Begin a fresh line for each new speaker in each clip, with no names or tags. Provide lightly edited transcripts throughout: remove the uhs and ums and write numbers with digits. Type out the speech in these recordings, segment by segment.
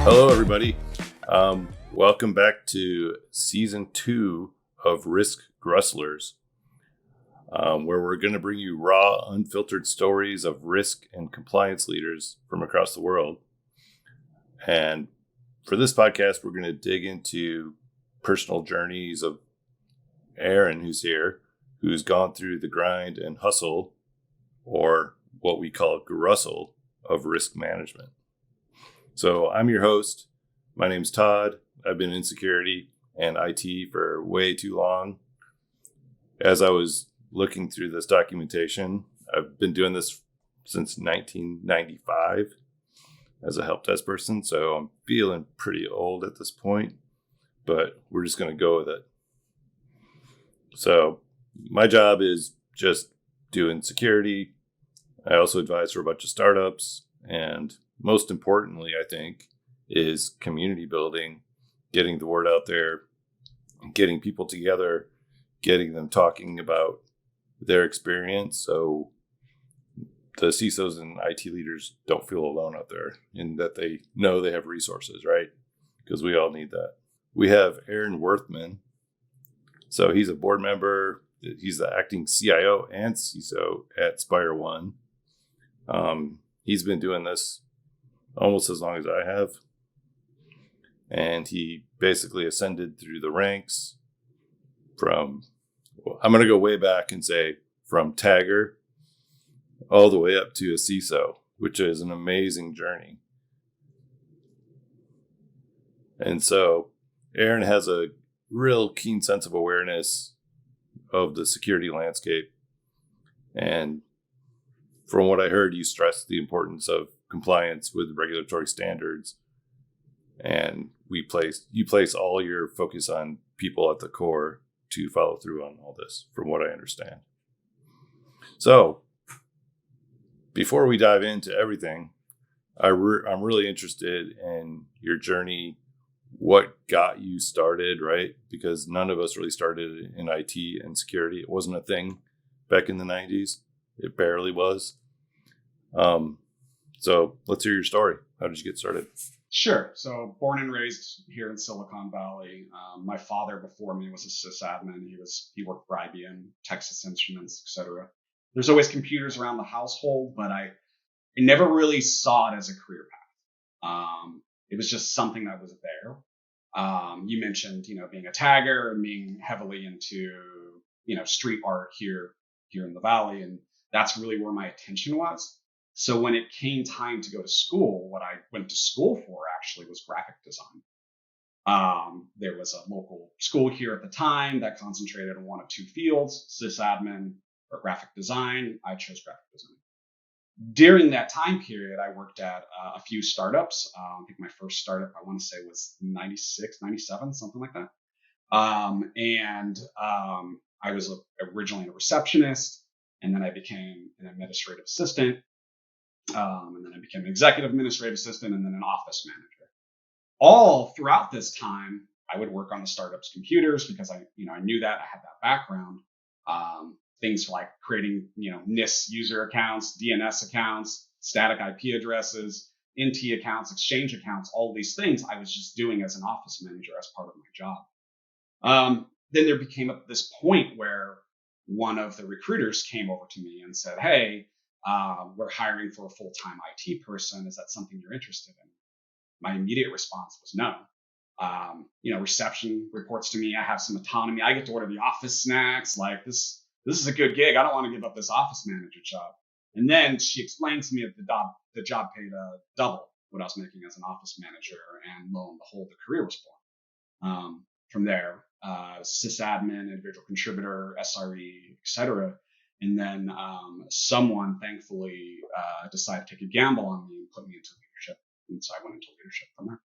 Hello, everybody. Welcome back to season 2 of Risk Grustlers, where we're going to bring you raw, unfiltered stories of risk and compliance leaders from across the world. And for this podcast, we're going to dig into personal journeys of Aaron, who's here, who's gone through the grind and hustle, or what we call grustle, of risk management. So I'm your host. My name's Todd. I've been in security and IT for way too long. As I was looking through this documentation, I've been doing this since 1995 as a help desk person. So I'm feeling pretty old at this point, but we're just going to go with it. So my job is just doing security. I also advise for a bunch of startups, and most importantly, I think, is community building, getting the word out there, getting people together, getting them talking about their experience so the CISOs and IT leaders don't feel alone out there and that they know they have resources, right? Because we all need that. We have Aaron Wurthman. So he's a board member. He's the acting CIO and CISO at Spire One. He's been doing this almost as long as I have. And he basically ascended through the ranks I'm going to go way back and say from tagger all the way up to a CISO, which is an amazing journey. And so Aaron has a real keen sense of awareness of the security landscape. And from what I heard, you stressed the importance of compliance with regulatory standards. And you place all your focus on people at the core to follow through on all this, from what I understand. So before we dive into everything, I'm really interested in your journey, what got you started, right? Because none of us really started in IT and security. It wasn't a thing back in the 90s. It barely was. So let's hear your story. How did you get started?
Sure. So born and raised here in Silicon Valley. My father before me was a sysadmin. He worked for IBM, Texas Instruments, etc. There's always computers around the household, but I never really saw it as a career path. It was just something that was there. You mentioned, being a tagger and being heavily into, street art here in the Valley. And that's really where my attention was. So when it came time to go to school, what I went to school for actually was graphic design. There was a local school here at the time that concentrated on one of two fields, sysadmin or graphic design. I chose graphic design. During that time period, I worked at a few startups. I think my first startup, I want to say, was 96, 97, something like that. I was originally a receptionist, and then I became an administrative assistant. And then I became an executive administrative assistant and then an office manager. All throughout this time, I would work on the startup's computers because I knew that I had that background. Things like creating, NIST user accounts, DNS accounts, static IP addresses, NT accounts, exchange accounts, all these things I was just doing as an office manager as part of my job. Then there became this point where one of the recruiters came over to me and said, "Hey, we're hiring for a full-time IT person. Is that something you're interested in?" My immediate response was no. Reception reports to me. I have some autonomy. I get to order the office snacks. Like this is a good gig. I don't want to give up this office manager job. And then she explained to me that the job paid double what I was making as an office manager. And lo and behold, the career was born. From there, sysadmin, individual contributor, SRE, etc. And then someone thankfully decided to take a gamble on me and put me into leadership. And so I went into leadership from there.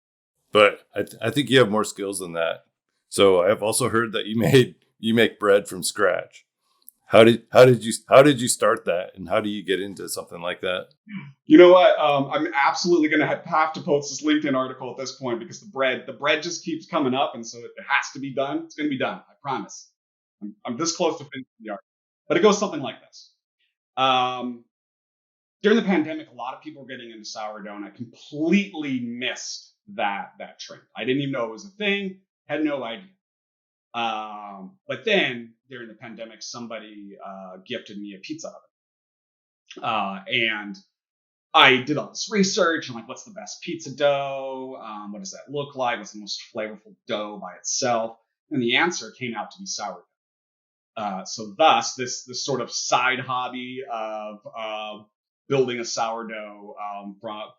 But I think you have more skills than that. So I've also heard that you make bread from scratch. How did you start that, and how do you get into something like that?
You know what? I'm absolutely going to have to post this LinkedIn article at this point because the bread just keeps coming up, and so it has to be done. It's going to be done. I promise. I'm this close to finishing the article, but it goes something like this. During the pandemic, a lot of people were getting into sourdough, and I completely missed that trend. I didn't even know it was a thing. Had no idea. But then during the pandemic, somebody gifted me a pizza oven, and I did all this research. I'm like, what's the best pizza dough? What does that look like? What's the most flavorful dough by itself? And the answer came out to be sourdough. So thus, this sort of side hobby of building a sourdough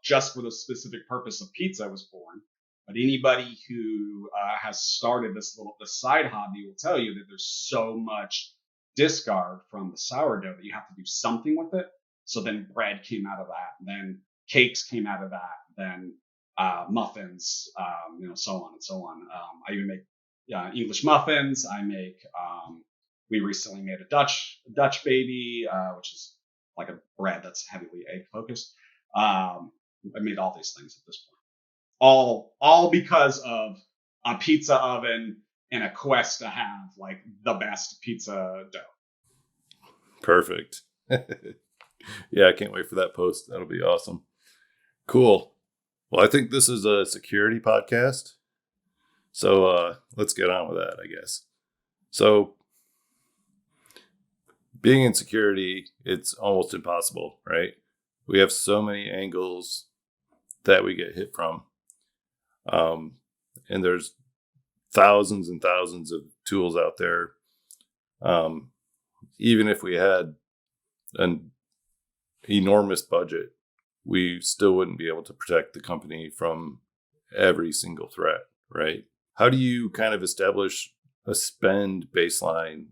just for the specific purpose of pizza was born. But anybody who has started this side hobby will tell you that there's so much discard from the sourdough that you have to do something with it. So then bread came out of that, then cakes came out of that, then muffins, so on and so on. I even make English muffins. I make. We recently made a Dutch baby, which is like a bread that's heavily egg focused. I made all these things at this point, all because of a pizza oven and a quest to have like the best pizza dough.
Perfect. Yeah, I can't wait for that post. That'll be awesome. Cool. Well, I think this is a security podcast, so let's get on with that, I guess. So being in security, it's almost impossible, right? We have so many angles that we get hit from. And there's thousands and thousands of tools out there. Even if we had an enormous budget, we still wouldn't be able to protect the company from every single threat, right? How do you kind of establish a spend baseline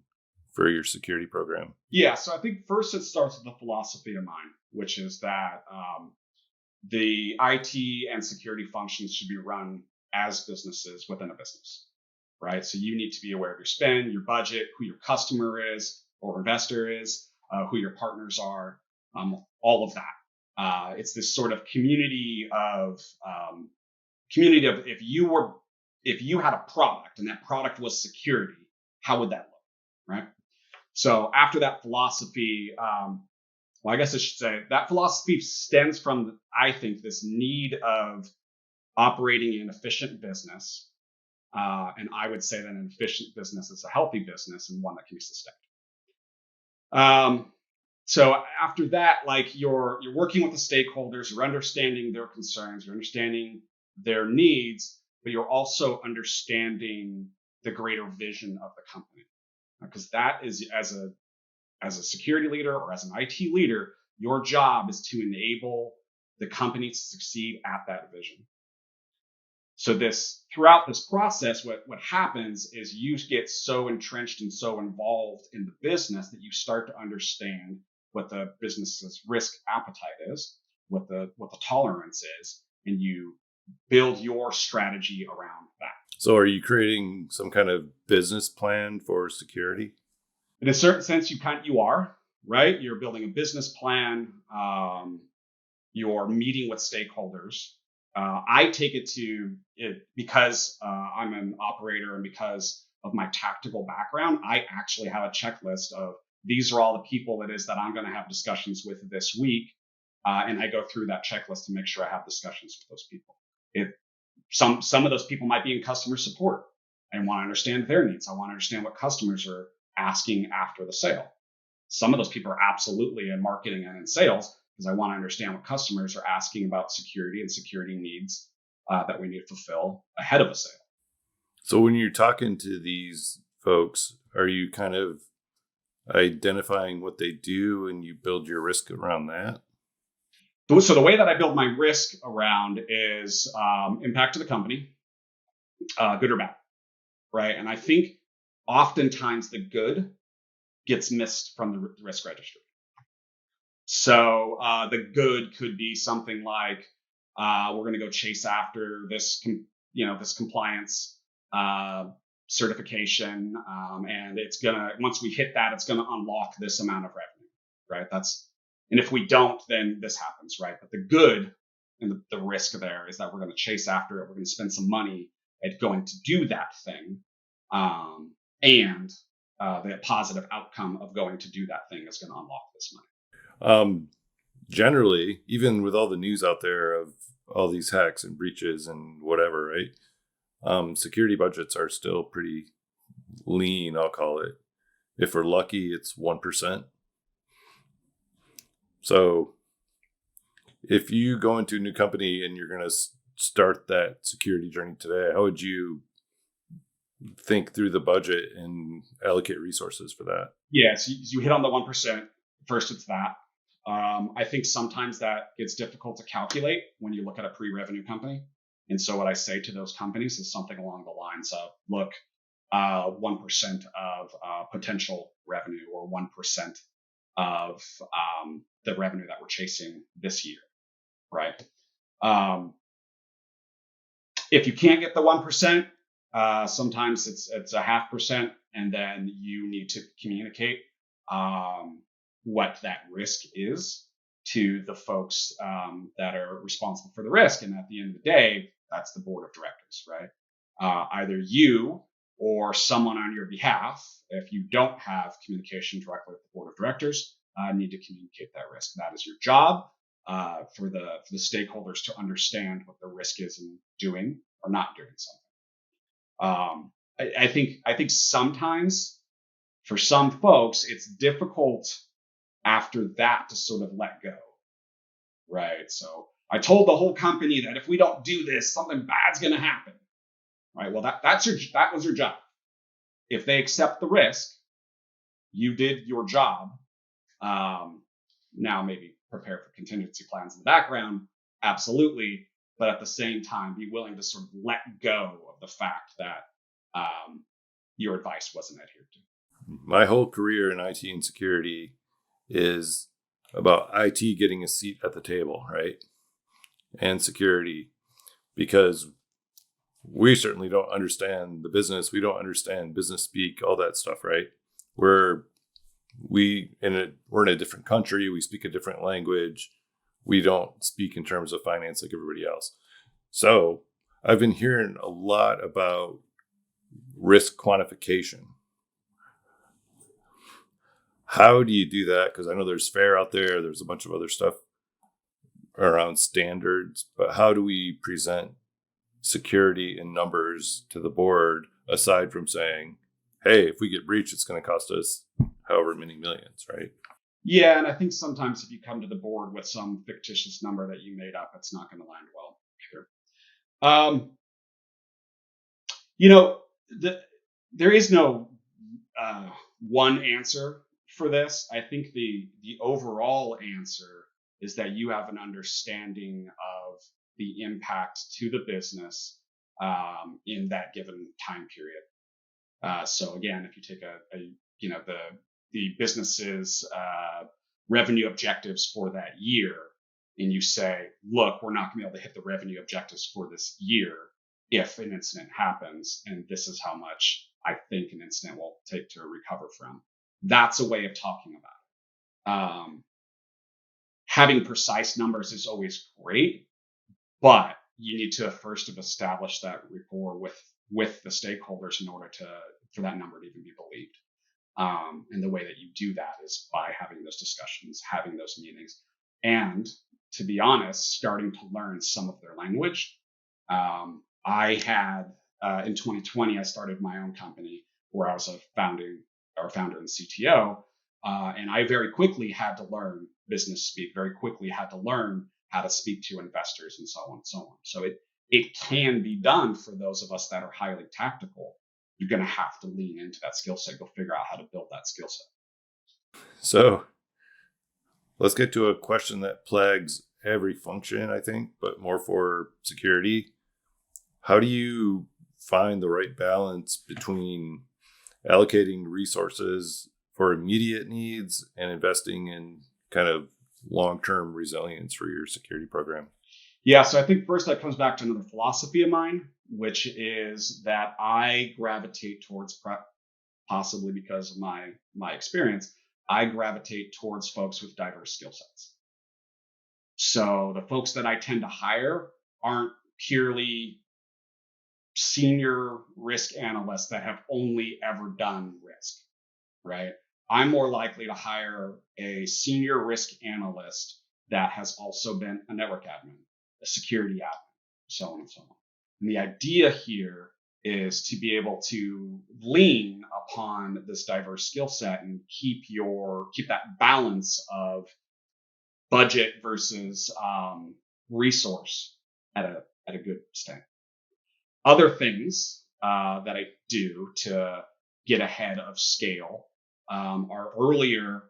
for your security program?
Yeah, so I think first it starts with a philosophy of mine, which is that the IT and security functions should be run as businesses within a business, right? So you need to be aware of your spend, your budget, who your customer is or investor is, who your partners are, all of that. It's this sort of community of if you had a product and that product was security, how would that look, right? So after that philosophy, well, I guess I should say that philosophy stems from, I think, this need of operating an efficient business. And I would say that an efficient business is a healthy business and one that can be sustained. So after that, like you're working with the stakeholders, you're understanding their concerns, you're understanding their needs, but you're also understanding the greater vision of the company. Because that is, as a security leader or as an IT leader, your job is to enable the company to succeed at that vision. So throughout this process, what happens is you get so entrenched and so involved in the business that you start to understand what the business's risk appetite is, what the tolerance is, and you build your strategy around that.
So are you creating some kind of business plan for security?
In a certain sense, you are, right? You're building a business plan. You're meeting with stakeholders. I take it to it because I'm an operator and because of my tactical background, I actually have a checklist of these are all the people that I'm going to have discussions with this week. And I go through that checklist to make sure I have discussions with those people. Some of those people might be in customer support. I want to understand their needs. I want to understand what customers are asking after the sale. Some of those people are absolutely in marketing and in sales because I want to understand what customers are asking about security and security needs that we need to fulfill ahead of a sale.
So when you're talking to these folks, are you kind of identifying what they do and you build your risk around that?
So the way that I build my risk around is impact to the company, good or bad, right? And I think oftentimes the good gets missed from the risk register. So the good could be something like we're going to go chase after this compliance certification, and it's gonna, once we hit that, it's going to unlock this amount of revenue, right? And if we don't, then this happens, right? But the good and the risk there is that we're going to chase after it. We're going to spend some money at going to do that thing. And the positive outcome of going to do that thing is going to unlock this money.
Generally, even with all the news out there of all these hacks and breaches and whatever, right? Security budgets are still pretty lean, I'll call it. If we're lucky, it's 1%. So if you go into a new company and you're going to start that security journey today, how would you think through the budget and allocate resources for that?
Yeah, so you hit on the 1%. First, it's that. I think sometimes that gets difficult to calculate when you look at a pre-revenue company. And so what I say to those companies is something along the lines of, look, 1% of potential revenue, or 1% of the revenue that we're chasing this year, right? If you can't get the 1%, sometimes it's a 0.5%, and then you need to communicate what that risk is to the folks that are responsible for the risk. And at the end of the day, that's the board of directors, right? Either you or someone on your behalf, if you don't have communication directly with the board of directors, need to communicate that risk. That is your job, for the stakeholders to understand what the risk is in doing or not doing something. I think sometimes for some folks it's difficult after that to sort of let go, right? So I told the whole company that if we don't do this, something bad's going to happen, right? Well, that was your job. If they accept the risk, you did your job. Now maybe prepare for contingency plans in the background, absolutely, but at the same time be willing to sort of let go of the fact that your advice wasn't adhered to.
My whole career in IT and security is about IT getting a seat at the table, right? And security, because we certainly don't understand the business. We don't understand business speak, all that stuff, right? We're in a different country. We speak a different language. We don't speak in terms of finance like everybody else. So I've been hearing a lot about risk quantification. How do you do that? Because I know there's FAIR out there. There's a bunch of other stuff around standards. But how do we present security in numbers to the board, aside from saying, hey, if we get breached, it's going to cost us however many millions, right?
Yeah, and I think sometimes if you come to the board with some fictitious number that you made up, it's not going to land well either. There is no one answer for this. I think the overall answer is that you have an understanding of the impact to the business in that given time period. So again, if you take the business's revenue objectives for that year, and you say, look, we're not going to be able to hit the revenue objectives for this year if an incident happens, and this is how much I think an incident will take to recover from. That's a way of talking about it. Having precise numbers is always great, but you need to first have established that rapport with the stakeholders in order for that number to even be believed. And the way that you do that is by having those discussions, having those meetings, and to be honest, starting to learn some of their language. I had in 2020, I started my own company where I was a founder and CTO, and I very quickly had to learn business speak. Very quickly had to learn how to speak to investors and so on and so on. So it can be done for those of us that are highly tactical. You're going to have to lean into that skill set. Go figure out how to build that skill set.
So let's get to a question that plagues every function, I think, but more for security. How do you find the right balance between allocating resources for immediate needs and investing in kind of long-term resilience for your security program?
Yeah, so I think first that comes back to another philosophy of mine, which is that I gravitate towards, possibly because of my experience, I gravitate towards folks with diverse skill sets. So the folks that I tend to hire aren't purely senior risk analysts that have only ever done risk, right? I'm more likely to hire a senior risk analyst that has also been a network admin, a security admin, so on and so on. And the idea here is to be able to lean upon this diverse skill set and keep that balance of budget versus resource at a good state. Other things that I do to get ahead of scale are earlier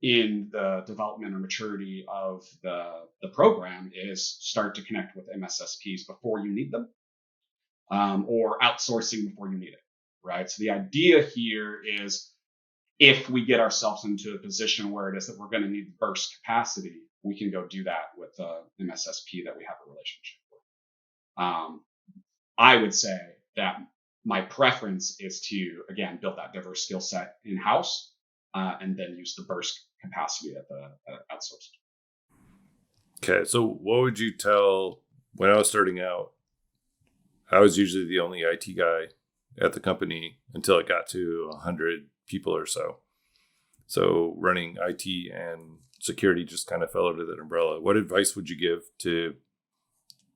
in the development or maturity of the program is start to connect with MSSPs before you need them, or outsourcing before you need it, right? So the idea here is if we get ourselves into a position where it is that we're going to need burst capacity, we can go do that with the MSSP that we have a relationship with. I would say that my preference is to, again, build that diverse skill set in-house, and then use the burst capacity at the outsourced.
Okay, so what would you tell, when I was starting out, I was usually the only IT guy at the company until it got to 100 people or so. So running IT and security just kind of fell under that umbrella. What advice would you give to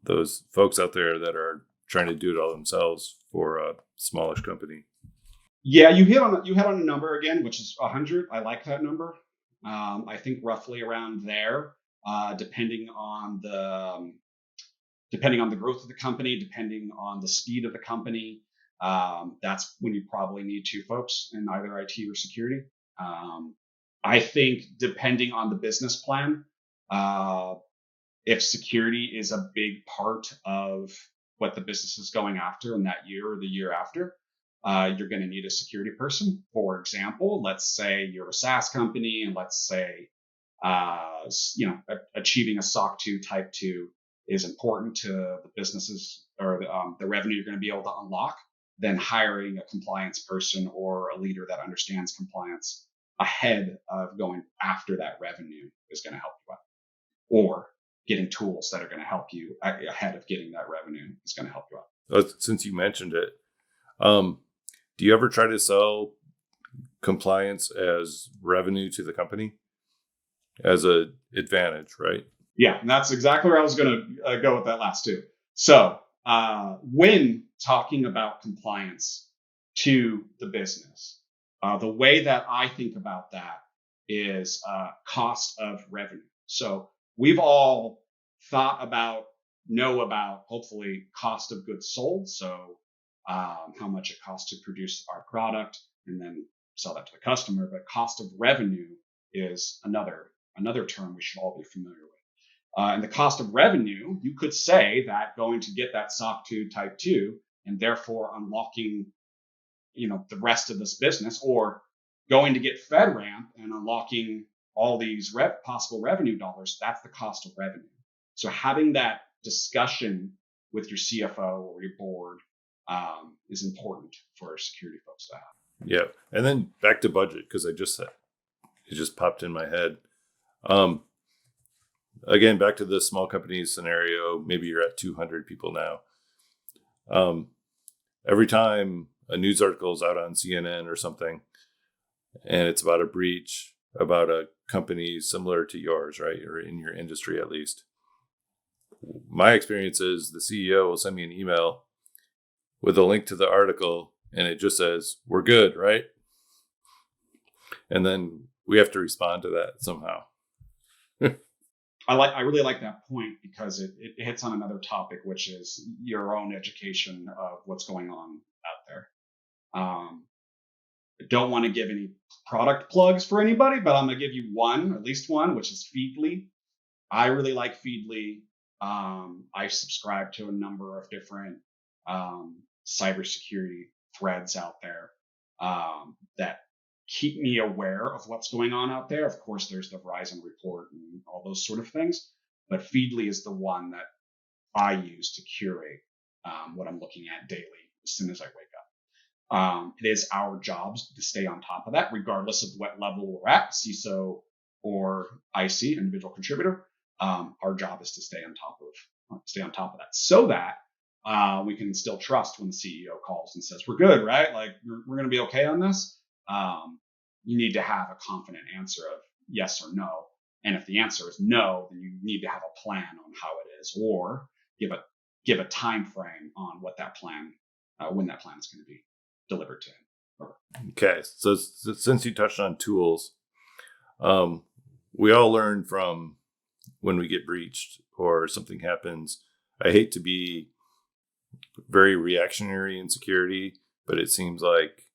those folks out there that are trying to do it all themselves for a smallish company?
Yeah, you hit on a number again, which is 100. I like that number. I think roughly around there, depending on the growth of the company, depending on the speed of the company. That's when you probably need two folks in either IT or security. I think depending on the business plan, if security is a big part of what the business is going after in that year or the year after, you're going to need a security person. For example, let's say you're a SaaS company, and let's say achieving a SOC 2 Type 2 is important to the businesses or the revenue you're going to be able to unlock. Then hiring a compliance person or a leader that understands compliance ahead of going after that revenue is going to help you out. Or getting tools that are going to help you ahead of getting that revenue is going to help you out.
Since you mentioned it, do you ever try to sell compliance as revenue to the company as an advantage, right?
Yeah, and that's exactly where I was going to go with that last two. So when talking about compliance to the business, the way that I think about that is cost of revenue. So we've all know about, hopefully, cost of goods sold. So how much it costs to produce our product and then sell that to the customer. But cost of revenue is another term we should all be familiar with. And the cost of revenue, you could say that going to get that SOC 2 Type 2 and therefore unlocking, the rest of this business, or going to get FedRAMP and unlocking all these possible revenue dollars, that's the cost of revenue. So having that discussion with your CFO or your board is important for security folks to have.
Yeah, and then back to budget, because it just popped in my head. Again, back to the small company scenario, maybe you're at 200 people now. Every time a news article is out on CNN or something, and it's about a breach, about a company similar to yours, right? Or in your industry, at least. My experience is the CEO will send me an email with a link to the article, and it just says, "We're good," right? And then we have to respond to that somehow.
I really like that point because it hits on another topic, which is your own education of what's going on out there. I don't want to give any product plugs for anybody, but I'm going to give you at least one, which is Feedly. I really like Feedly. I subscribe to a number of different cybersecurity threads out there that keep me aware of what's going on out there. Of course, there's the Verizon report and all those sort of things, but Feedly is the one that I use to curate what I'm looking at daily as soon as I wake up. It is our jobs to stay on top of that, regardless of what level we're at, CISO or IC, individual contributor. Our job is to stay on top of that, so that we can instill trust when the CEO calls and says, "We're good, right? Like we're going to be okay on this." You need to have a confident answer of yes or no, And if the answer is no, then you need to have a plan on how it is, or give a time frame on what that plan, when that plan is going to be delivered to him.
Okay, so since you touched on tools, we all learn from when we get breached or something happens. I hate to be very reactionary in security, but it seems like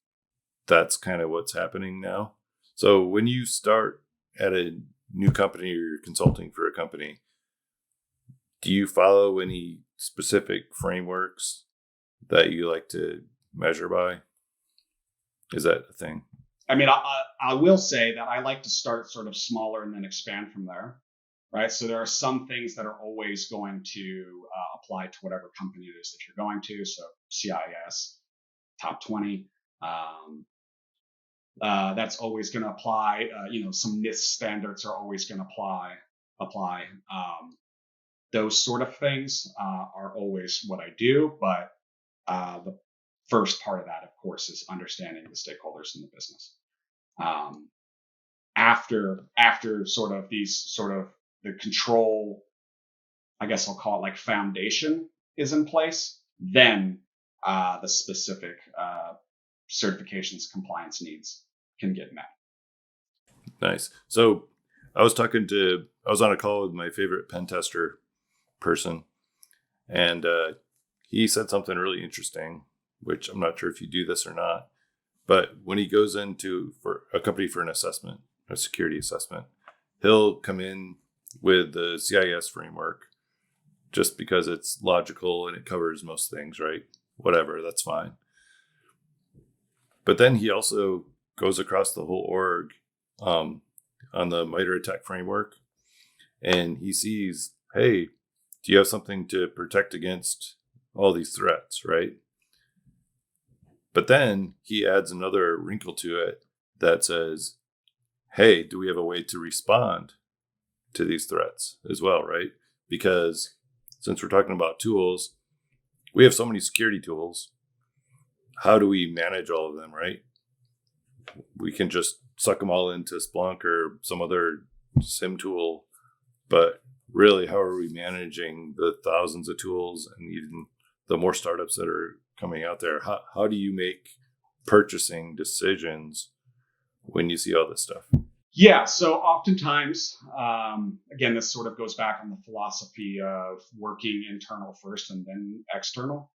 that's kind of what's happening now. So when you start at a new company or you're consulting for a company, do you follow any specific frameworks that you like to measure by? Is that a thing?
I mean, I will say that I like to start sort of smaller and then expand from there, right? So there are some things that are always going to apply to whatever company it is that you're going to. So CIS, top 20, that's always going to apply. Some NIST standards are always going to apply. Those sort of things are always what I do, but the first part of that, of course, is understanding the stakeholders in the business. After sort of the control, I guess I'll call it like foundation is in place, then the specific certifications compliance needs can get met.
Nice. So I was on a call with my favorite pen tester person, and he said something really interesting, which I'm not sure if you do this or not, but when he goes into for a company for an assessment, a security assessment, he'll come in with the CIS framework just because it's logical and it covers most things, right? Whatever, that's fine. But then he also goes across the whole org on the MITRE ATT&CK framework, and he sees, hey, do you have something to protect against all these threats, right? But then he adds another wrinkle to it that says, hey, do we have a way to respond to these threats as well, right? Because since we're talking about tools, we have so many security tools. How do we manage all of them, right? We can just suck them all into Splunk or some other SIM tool, but really, how are we managing the thousands of tools and even the more startups that are coming out there? How do you make purchasing decisions when you see all this stuff?
Yeah, so oftentimes, again, this sort of goes back on the philosophy of working internal first and then external.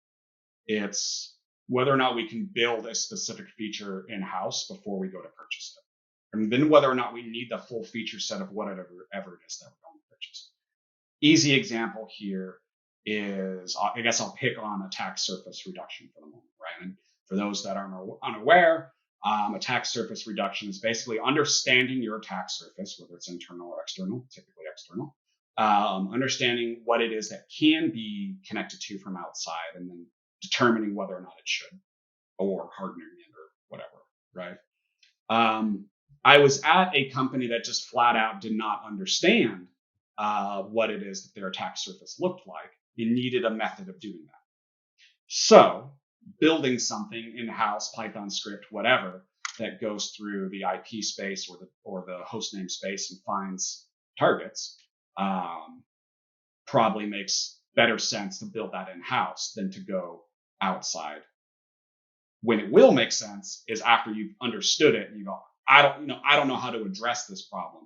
It's whether or not we can build a specific feature in-house before we go to purchase it. And then whether or not we need the full feature set of whatever it is that we're going to purchase. Easy example here is, I guess I'll pick on attack surface reduction for the moment, right? And for those that are unaware, attack surface reduction is basically understanding your attack surface, whether it's internal or external, typically external, understanding what it is that can be connected to from outside, and then determining whether or not it should, or hardening it or whatever, right? I was at a company that just flat out did not understand what it is that their attack surface looked like. It needed a method of doing that. So building something in-house, Python script, whatever, that goes through the IP space or the host name space and finds targets, probably makes better sense to build that in-house than to go outside. When it will make sense is after you've understood it and you go, I don't know how to address this problem.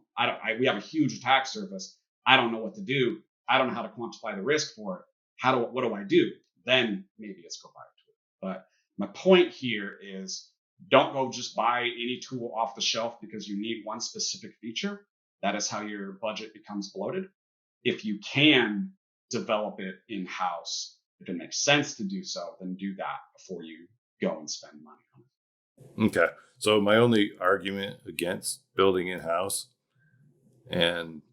We have a huge attack surface. I don't know what to do. I don't know how to quantify the risk for it. What do I do? Then maybe let's go back to it. But my point here is, don't go just buy any tool off the shelf because you need one specific feature. That is how your budget becomes bloated. If you can develop it in-house, if it makes sense to do so, then do that before you go and spend money on it.
Okay. So my only argument against building in-house, and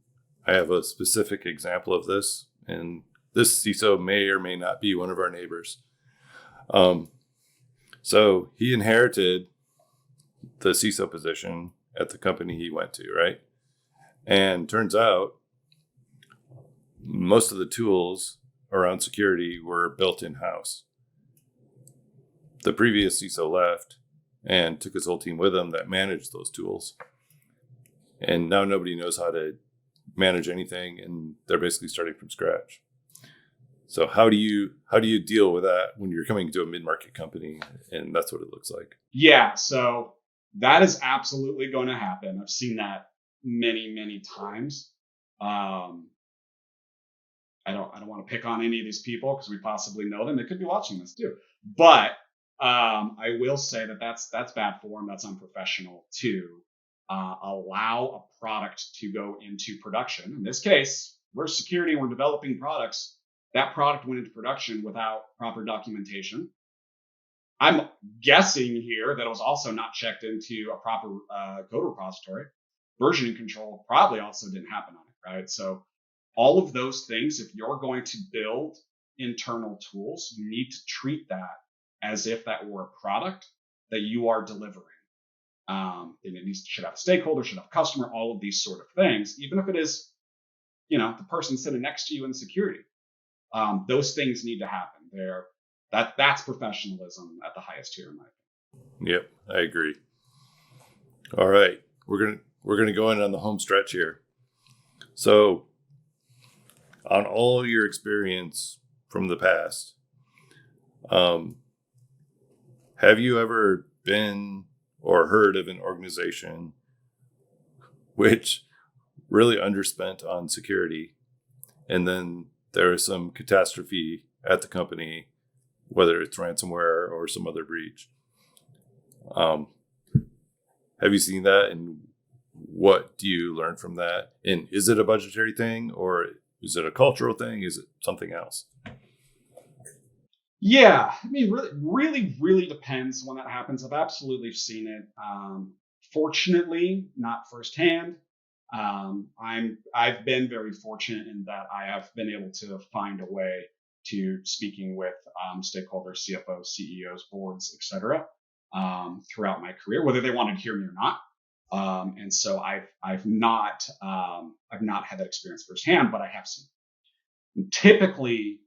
I have a specific example of this, and this CISO may or may not be one of our neighbors. So he inherited the CISO position at the company he went to, right? And turns out most of the tools around security were built in-house. The previous CISO left and took his whole team with him that managed those tools. And now nobody knows how to manage anything, and they're basically starting from scratch. So how do you deal with that when you're coming to a mid-market company and that's what it looks like?
Yeah, so that is absolutely going to happen. I've seen that many times. Um, I don't want to pick on any of these people because we possibly know them. They could be watching this too. But I will say that that's bad form. That's unprofessional to allow a product to go into production. In this case, we're security and we're developing products. That product went into production without proper documentation. I'm guessing here that it was also not checked into a proper code repository. Versioning control probably also didn't happen on it, right? So all of those things, if you're going to build internal tools, you need to treat that as if that were a product that you are delivering. And it should have a stakeholder, should have a customer, all of these sort of things, even if it is, the person sitting next to you in security. Those things need to happen. That's professionalism at the highest tier in my opinion.
Yep, I agree. All right, we're gonna go in on the home stretch here. So, on all your experience from the past, have you ever been or heard of an organization which really underspent on security, and then there is some catastrophe at the company, whether it's ransomware or some other breach? Have you seen that, and what do you learn from that? And is it a budgetary thing, or is it a cultural thing? Is it something else?
Yeah, I mean, really depends when that happens. I've absolutely seen it. Fortunately, not firsthand. I've been very fortunate in that I have been able to find a way to speaking with stakeholders, CFOs, CEOs, boards, etc. Throughout my career, whether they wanted to hear me or not. And so I've not had that experience firsthand, but I have seen it. Typically,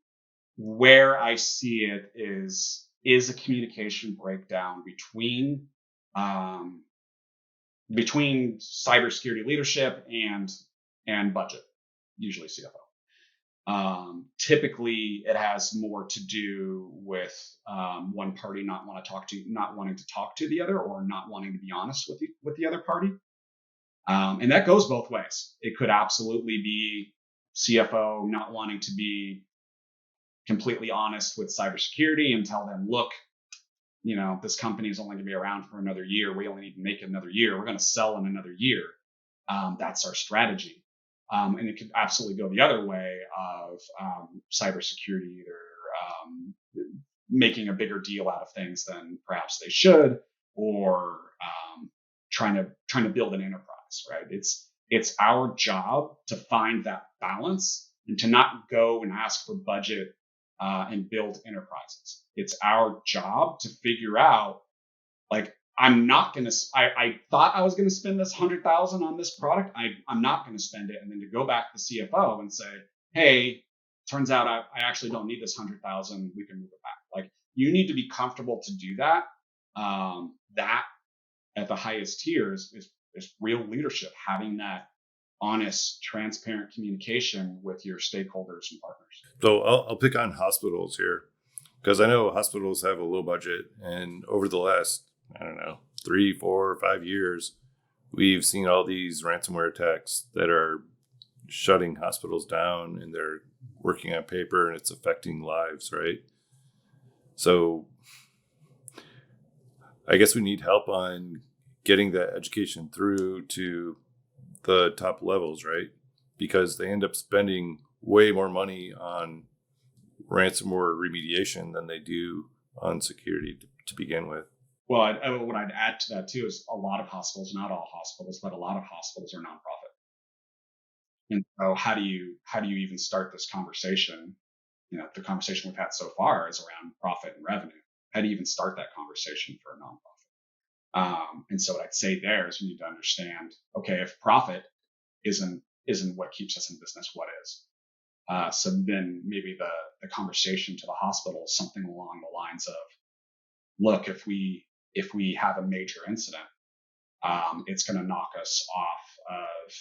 where I see it is a communication breakdown between cybersecurity leadership and budget, usually CFO. Typically, it has more to do with one party not wanting to talk to the other, or not wanting to be honest with the other party. And that goes both ways. It could absolutely be CFO not wanting to be completely honest with cybersecurity and tell them, look, this company is only going to be around for another year. We only need to make it another year. We're going to sell in another year. That's our strategy. And it could absolutely go the other way of cybersecurity either making a bigger deal out of things than perhaps they should, or trying to build an enterprise, right? It's our job to find that balance and to not go and ask for budget and build enterprises. It's our job to figure out, like, I'm not going to, I thought I was going to spend this 100,000 on this product. I'm not going to spend it. And then to go back to the CFO and say, hey, turns out I actually don't need this 100,000. We can move it back. Like, you need to be comfortable to do that. That at the highest tiers is real leadership, having that honest, transparent communication with your stakeholders and partners.
So I'll pick on hospitals here, because I know hospitals have a low budget, and over the last, I don't know, 3, 4, 5 years, we've seen all these ransomware attacks that are shutting hospitals down, and they're working on paper, and it's affecting lives, right? So I guess we need help on getting that education through to the top levels, right? Because they end up spending way more money on ransomware remediation than they do on security to begin with.
Well, what I'd add to that too is a lot of hospitals, not all hospitals, but a lot of hospitals are nonprofit. And so how do you even start this conversation? The conversation we've had so far is around profit and revenue. How do you even start that conversation for a nonprofit? And so what I'd say there is we need to understand, okay, if profit isn't what keeps us in business, what is? So then maybe the conversation to the hospital is something along the lines of, look, if we have a major incident, it's going to knock us off of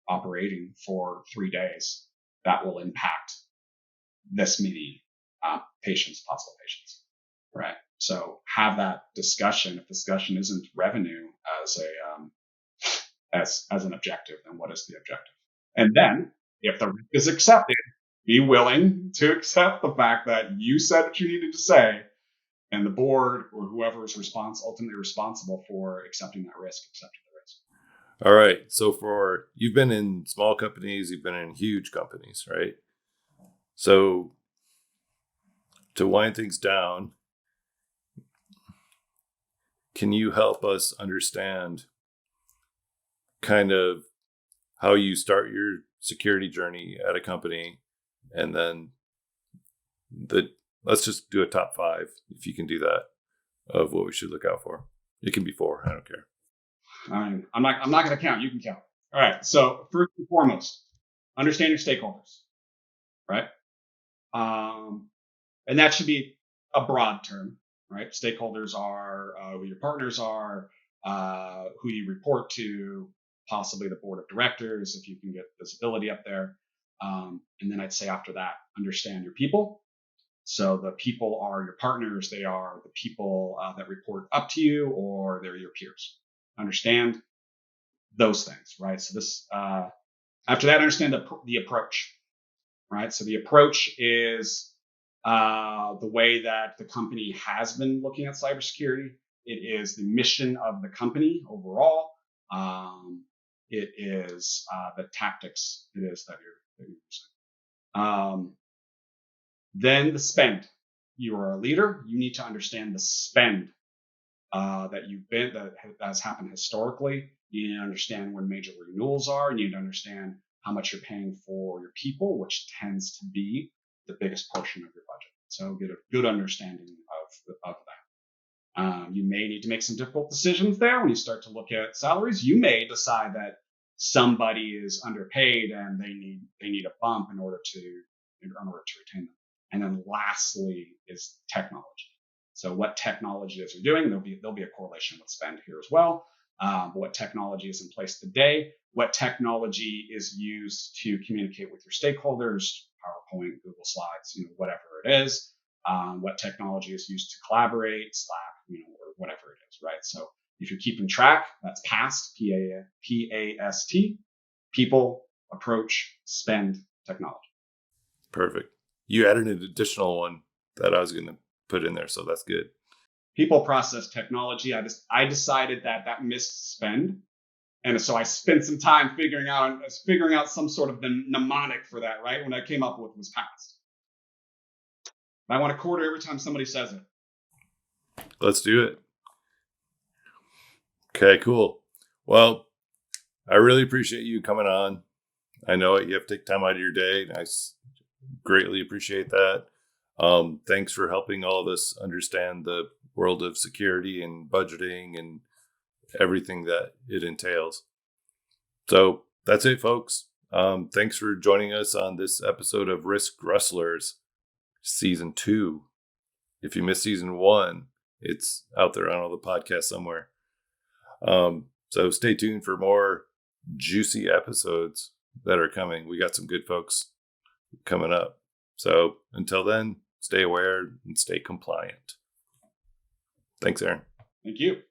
operating for 3 days that will impact this many possible patients, right? So have that discussion. If discussion isn't revenue as an objective, then what is the objective? And then if the risk is accepted, be willing to accept the fact that you said what you needed to say, and the board or whoever is ultimately responsible for accepting the risk.
All right. So you've been in small companies, you've been in huge companies, right? So to wind things down, can you help us understand kind of how you start your security journey at a company, and then let's just do a top 5, if you can do that, of what we should look out for. It can be 4, I don't care.
I'm not going to count. You can count. All right. So first and foremost, understand your stakeholders, right? And that should be a broad term, right? Stakeholders are who your partners are, who you report to, possibly the board of directors, if you can get visibility up there. And then I'd say after that, understand your people. So the people are your partners. They are the people that report up to you, or they're your peers. Understand those things, right? So this, after that, understand the approach, right? So the approach is the way that the company has been looking at cybersecurity. It is the mission of the company overall. It is the tactics it is that you're using. Then the spend. You are a leader. You need to understand the spend that has happened historically. You need to understand when major renewals are. You need to understand how much you're paying for your people, which tends to be the biggest portion of your budget. So get a good understanding of that. You may need to make some difficult decisions there when you start to look at salaries. You may decide that somebody is underpaid and they need a bump in order to retain them. And then lastly is technology. So what technology is you're doing, there'll be a correlation with spend here as well. What technology is in place today, what technology is used to communicate with your stakeholders, PowerPoint, Google Slides, whatever it is, what technology is used to collaborate, Slack, or whatever it is, right? So if you're keeping track, that's PAST, P-A-S-T, people, approach, spend, technology.
Perfect. You added an additional one that I was going to put in there, so that's good.
People, process, technology. I decided that missed spend, and so I spent some time figuring out some sort of mnemonic for that. Right, when I came up with was past. I want a quarter every time somebody says it.
Let's do it. Okay, cool. Well, I really appreciate you coming on. I know you have to take time out of your day. I greatly appreciate that. Thanks for helping all of us understand the world of security and budgeting and everything that it entails. So that's it, folks. Thanks for joining us on this episode of Risk Grustlers, Season 2. If you missed Season 1, it's out there on all the podcasts somewhere. So stay tuned for more juicy episodes that are coming. We got some good folks coming up. So until then, stay aware and stay compliant. Thanks, Aaron.
Thank you.